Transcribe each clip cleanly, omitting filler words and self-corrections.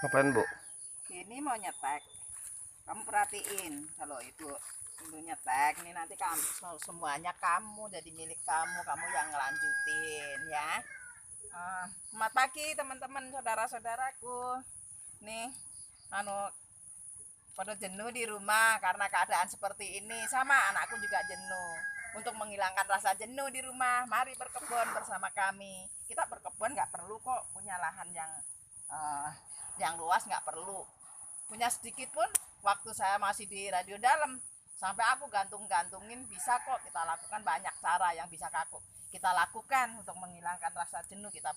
Ngapain, Bu? Ini mau nyetek. Kamu perhatiin kalau ibu nyetek ini nanti kamu semuanya kamu jadi milik kamu, kamu yang ngelanjutin ya. Selamat pagi teman-teman, saudara-saudaraku. Nih, anu pada jenuh di rumah karena keadaan seperti ini. Sama anakku juga jenuh. Untuk menghilangkan rasa jenuh di rumah, mari berkebun bersama kami. Kita berkebun nggak perlu kok punya lahan yang luas, nggak perlu. Punya sedikit pun, waktu saya masih di radio dalam, sampai aku gantung-gantungin bisa kok. Kita lakukan banyak cara yang bisa kita lakukan untuk menghilangkan rasa jenuh. Kita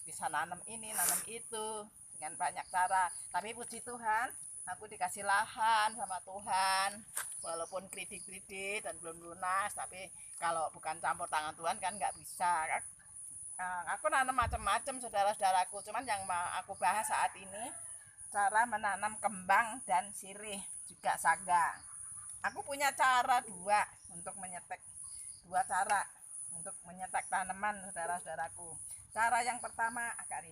bisa nanam ini, nanam itu dengan banyak cara. Tapi puji Tuhan, aku dikasih lahan sama Tuhan, walaupun kredit dan belum lunas, tapi kalau bukan campur tangan Tuhan kan nggak bisa. Aku nanam macam-macam saudara-saudaraku, cuman yang mau aku bahas saat ini cara menanam kembang dan sirih juga saga. Aku punya cara untuk menyetek, dua cara untuk menyetek tanaman saudara-saudaraku. Cara yang pertama agak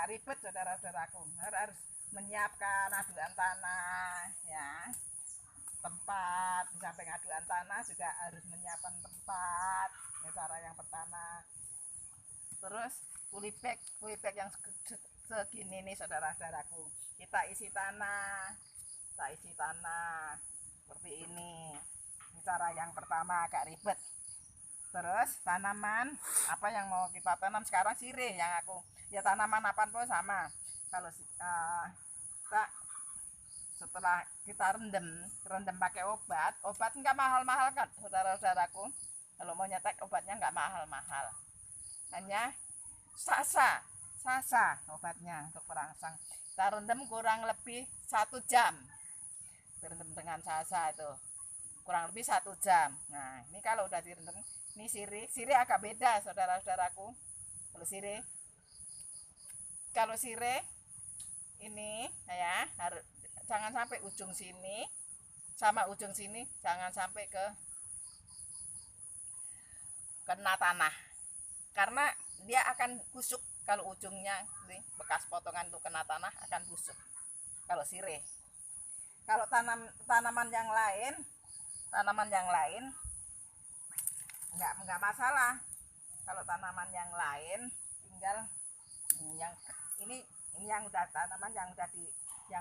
ribet saudara-saudaraku, harus menyiapkan aduan tanah ya, tempat. Di samping aduan tanah juga harus menyiapkan tempat ya, cara yang pertama. Terus polybag yang segini nih saudara-saudaraku, kita isi tanah seperti ini cara yang pertama, agak ribet. Terus tanaman apa yang mau kita tanam sekarang, sirih yang aku ya, tanaman apa pun sama. Kalau setelah kita rendam pakai obat nggak mahal-mahal kan saudara-saudaraku. Kalau mau nyetek obatnya nggak mahal-mahal, hanya sasa obatnya untuk perangsang. Kita rendam kurang lebih 1 jam, direndam dengan sasa itu kurang lebih 1 jam. Nah ini kalau udah direndam, ini sirih agak beda saudara-saudaraku. Kalau sirih ini ya, jangan sampai ujung sini sama ujung sini jangan sampai kena tanah, karena dia akan busuk. Kalau ujungnya nih, bekas potongan itu kena tanah akan busuk kalau sirih. Kalau tanaman yang lain nggak masalah. Kalau tanaman yang lain tinggal ini yang udah tanaman yang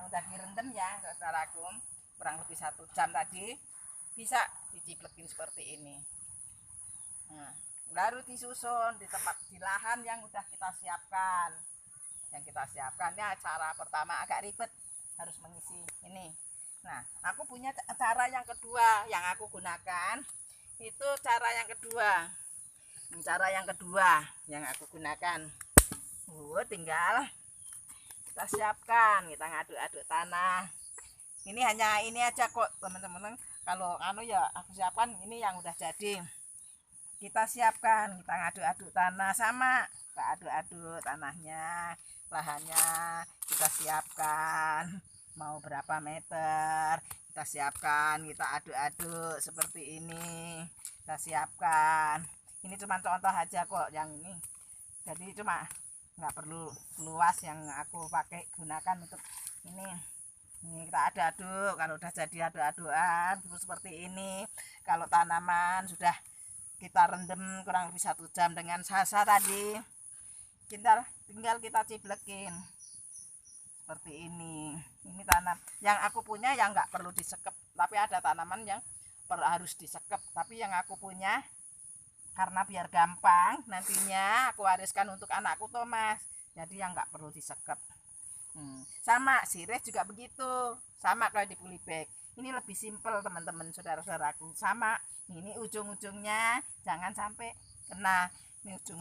udah direndam ya saudaraku, kurang lebih 1 jam tadi, bisa diciplekin seperti ini. Nah, baru disusun di lahan yang udah kita siapkan. Ya, cara pertama agak ribet, harus mengisi ini. Nah, aku punya cara yang kedua yang aku gunakan. Itu cara yang kedua. Yang aku gunakan. Tinggal kita siapkan, kita ngaduk-aduk tanah. Ini hanya ini aja kok teman-teman. Kalau ya aku siapkan ini yang udah jadi. Kita siapkan, kita ngaduk-aduk tanah, sama kita aduk-aduk tanahnya, lahannya kita siapkan mau berapa meter, kita siapkan, kita aduk-aduk seperti ini. Kita siapkan, ini cuma contoh aja kok yang ini, jadi cuma nggak perlu luas yang aku pakai gunakan untuk ini kita aduk-aduk. Kalau udah jadi aduk-adukan seperti ini, kalau tanaman sudah kita rendam kurang lebih 1 jam dengan sasa tadi, tinggal kita ciplekin seperti ini. Ini tanam yang aku punya yang nggak perlu disekep, tapi ada tanaman yang harus disekep. Tapi yang aku punya, karena biar gampang nantinya aku wariskan untuk anakku Thomas, jadi yang nggak perlu disekep. Sama sirih juga begitu, sama kayak di polybag. Ini lebih simpel teman-teman saudara-saudaraku. Sama ini ujung-ujungnya jangan sampai kena, ini ujung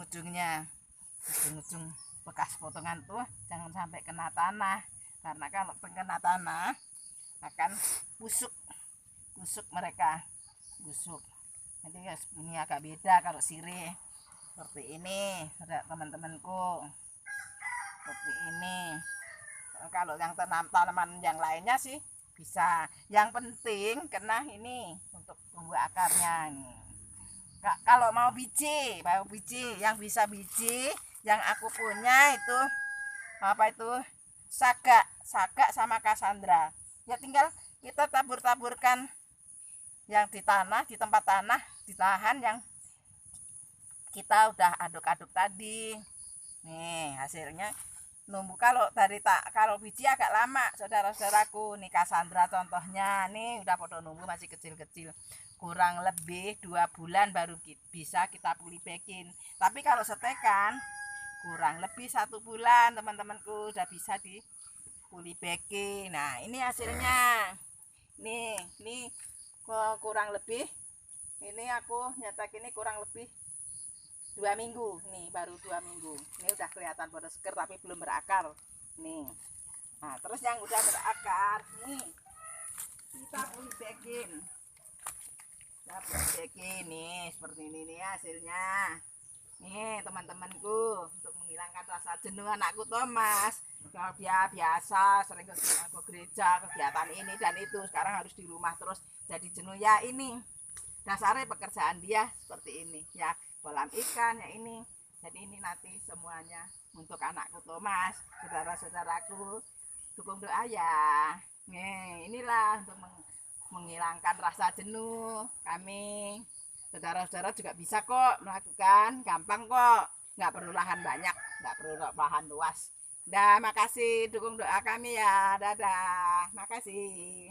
bekas potongan tuh jangan sampai kena tanah, karena kalau kena tanah akan busuk mereka. Nanti ini agak beda kalau sirih seperti ini teman-temanku, seperti ini. Kalau yang tanaman yang lainnya sih bisa, yang penting kena ini untuk tumbuh akarnya nih. Kalau mau biji yang bisa biji, yang aku punya itu sagak sama Cassandra. Ya tinggal kita tabur-taburkan yang di tanah, di tempat tanah, ditahan yang kita udah aduk-aduk tadi. Nih hasilnya numbuh. Kalau biji agak lama, saudara-saudaraku. Nih Cassandra contohnya, nih udah podo numbuh masih kecil-kecil. Kurang lebih 2 bulan baru bisa kita pulibekin. Tapi kalau setekan kurang lebih 1 bulan teman-temanku udah bisa dipulibeki. Nah ini hasilnya. Nih kurang lebih. Ini aku nyetek ini kurang lebih 2 minggu. Nih baru 2 minggu. Ini udah kelihatan pada seger tapi belum berakar. Nih. Nah terus yang udah berakar, nih kita pulibekin. Kita pulibekin nih seperti ini nih hasilnya. Nih teman-temanku, untuk menghilangkan rasa jenuh anakku Thomas. Kalau dia biasa sering ke gereja, kegiatan ini dan itu, sekarang harus di rumah terus jadi jenuh. Ya ini dasarnya pekerjaan dia seperti ini ya, kolam ikan ya ini. Jadi ini nanti semuanya untuk anakku Thomas. Saudara-saudaraku, dukung doa ya. Nih inilah untuk menghilangkan rasa jenuh kami. Saudara-saudara juga bisa kok melakukan, gampang kok, nggak perlu lahan banyak, nggak perlu lahan luas. Dah, makasih dukung doa kami ya, dadah, makasih.